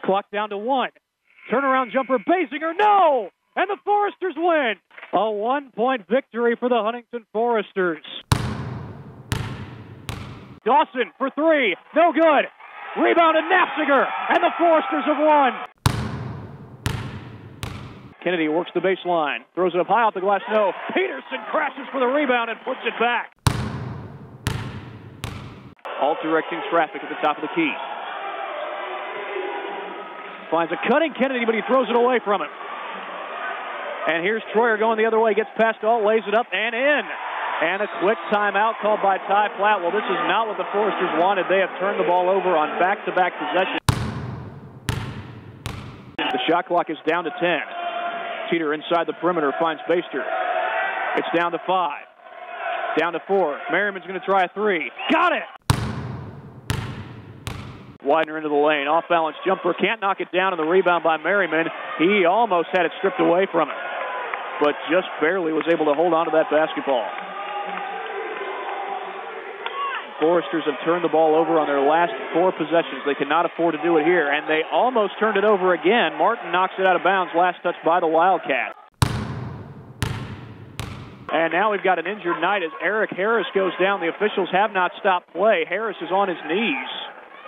Clock down to 1. Turnaround jumper, Basinger, no! And the Foresters win! A 1-point victory for the Huntington Foresters. Dawson for 3, no good. Rebounded Knapsinger, and the Foresters have won. Kennedy works the baseline, throws it up high off the glass, no. Peterson crashes for the rebound and puts it back. All directing traffic at the top of the key. Finds a cutting Kennedy, but he throws it away from him. And here's Troyer going the other way, gets past Alt, lays it up and in. And a quick timeout called by Ty Platt. Well, this is not what the Foresters wanted. They have turned the ball over on back-to-back possessions. The shot clock is down to 10. Teeter inside the perimeter finds Baster. It's down to 5. Down to 4. Merriman's going to try a 3. Got it! Widener into the lane. Off-balance jumper. Can't knock it down, and the rebound by Merriman. He almost had it stripped away from him, but just barely was able to hold on to that basketball. Foresters have turned the ball over on their last 4 possessions. They cannot afford to do it here, and they almost turned it over again. Martin knocks it out of bounds. Last touch by the Wildcat. And now we've got an injured Knight as Eric Harris goes down. The officials have not stopped play. Harris is on his knees.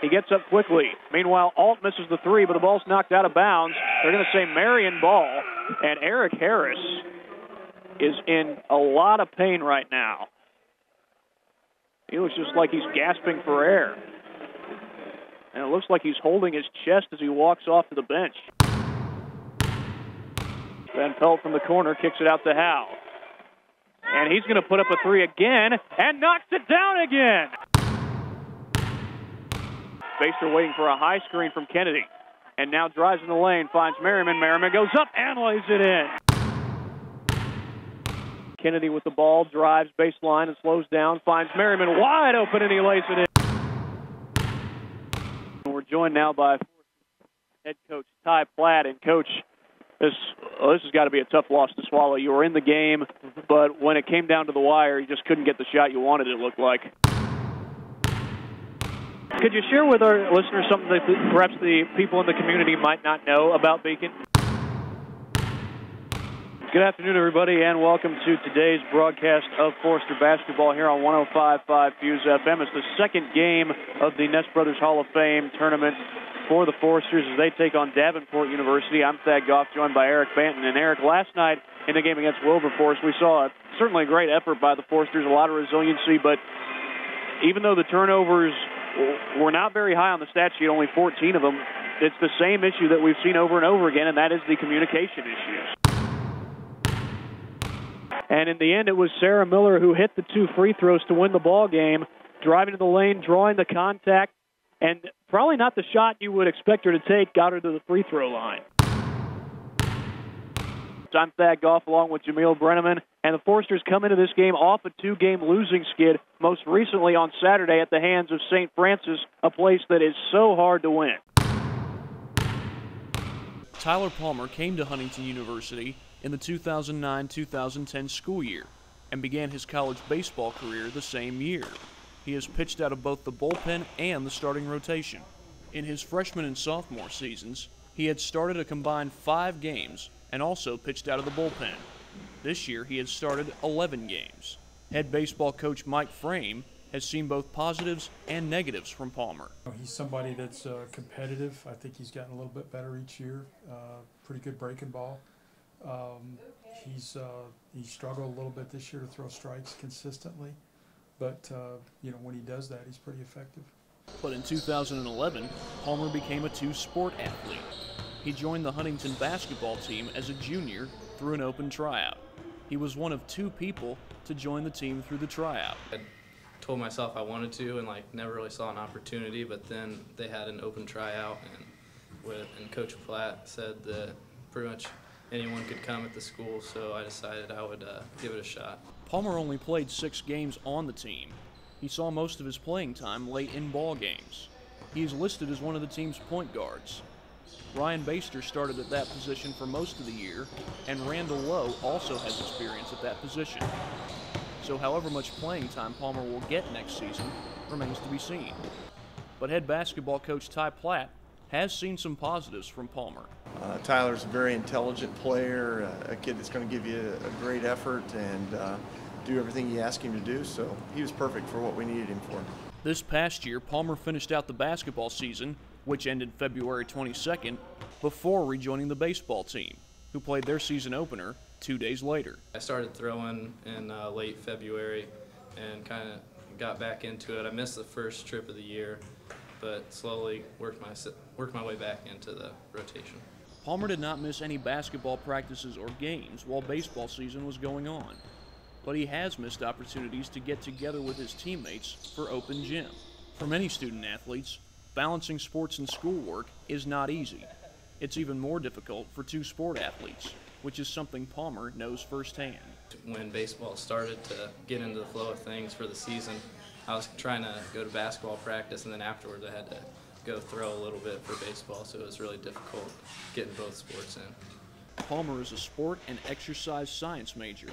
He gets up quickly. Meanwhile, Alt misses the 3, but the ball's knocked out of bounds. They're going to say Marion ball, and Eric Harris is in a lot of pain right now. He looks just like he's gasping for air. And it looks like he's holding his chest as he walks off to the bench. Van Pelt from the corner kicks it out to Howe. And he's going to put up a 3 again and knocks it down again. Baster waiting for a high screen from Kennedy. And now drives in the lane, finds Merriman. Merriman goes up and lays it in. Kennedy with the ball, drives baseline and slows down, finds Merriman wide open, and he lays it in. We're joined now by head coach Ty Platt. And Coach, this has got to be a tough loss to swallow. You were in the game, but when it came down to the wire, you just couldn't get the shot you wanted, it looked like. Could you share with our listeners something that perhaps the people in the community might not know about Beacon? Good afternoon, everybody, and welcome to today's broadcast of Forester basketball here on 105.5 Fuse FM. It's the second game of the Ness Brothers Hall of Fame tournament for the Foresters as they take on Davenport University. I'm Thad Goff, joined by Eric Banton. And Eric, last night in the game against Wilberforce, we saw certainly a great effort by the Foresters, a lot of resiliency, but even though the turnovers were not very high on the stat sheet, only 14 of them, it's the same issue that we've seen over and over again, and that is the communication issues. And in the end, it was Sarah Miller who hit the 2 free throws to win the ball game, driving to the lane, drawing the contact, and probably not the shot you would expect her to take, got her to the free throw line. I'm Thad Goff along with Jameel Brenneman, and the Foresters come into this game off a 2-game losing skid, most recently on Saturday at the hands of St. Francis, a place that is so hard to win. Tyler Palmer came to Huntington University in the 2009-2010 school year and began his college baseball career the same year. He has pitched out of both the bullpen and the starting rotation. In his freshman and sophomore seasons, he had started a combined 5 games and also pitched out of the bullpen. This year, he had started 11 games. Head baseball coach Mike Frame has seen both positives and negatives from Palmer. He's somebody that's competitive. I think he's gotten a little bit better each year. Pretty good breaking ball. He struggled a little bit this year to throw strikes consistently, but when he does that, he's pretty effective. But in 2011, Palmer became a 2-sport athlete. He joined the Huntington basketball team as a junior through an open tryout. He was one of 2 people to join the team through the tryout. I told myself I wanted to and never really saw an opportunity, but then they had an open tryout, and Coach Platt said that pretty much anyone could come at the school, so I decided I would give it a shot. Palmer only played 6 games on the team. He saw most of his playing time late in ball games. He is listed as one of the team's point guards. Ryan Baster started at that position for most of the year, and Randall Lowe also has experience at that position. So however much playing time Palmer will get next season remains to be seen. But head basketball coach Ty Platt has seen some positives from Palmer. Tyler's a very intelligent player, a kid that's going to give you a great effort and do everything you ask him to do, so he was perfect for what we needed him for. This past year, Palmer finished out the basketball season, which ended February 22nd, before rejoining the baseball team, who played their season opener 2 days later. I started throwing in late February and kind of got back into it. I missed the first trip of the year, but slowly worked my way back into the rotation. Palmer did not miss any basketball practices or games while baseball season was going on, but he has missed opportunities to get together with his teammates for open gym. For many student athletes, balancing sports and schoolwork is not easy. It's even more difficult for two sport athletes, which is something Palmer knows firsthand. When baseball started to get into the flow of things for the season, I was trying to go to basketball practice, and then afterwards I had to go throw a little bit for baseball, so it was really difficult getting both sports in. Palmer is a sport and exercise science major,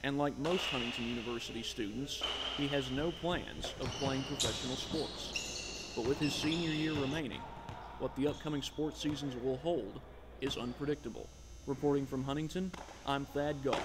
and like most Huntington University students, he has no plans of playing professional sports. But with his senior year remaining, what the upcoming sports seasons will hold is unpredictable. Reporting from Huntington, I'm Thad Goff.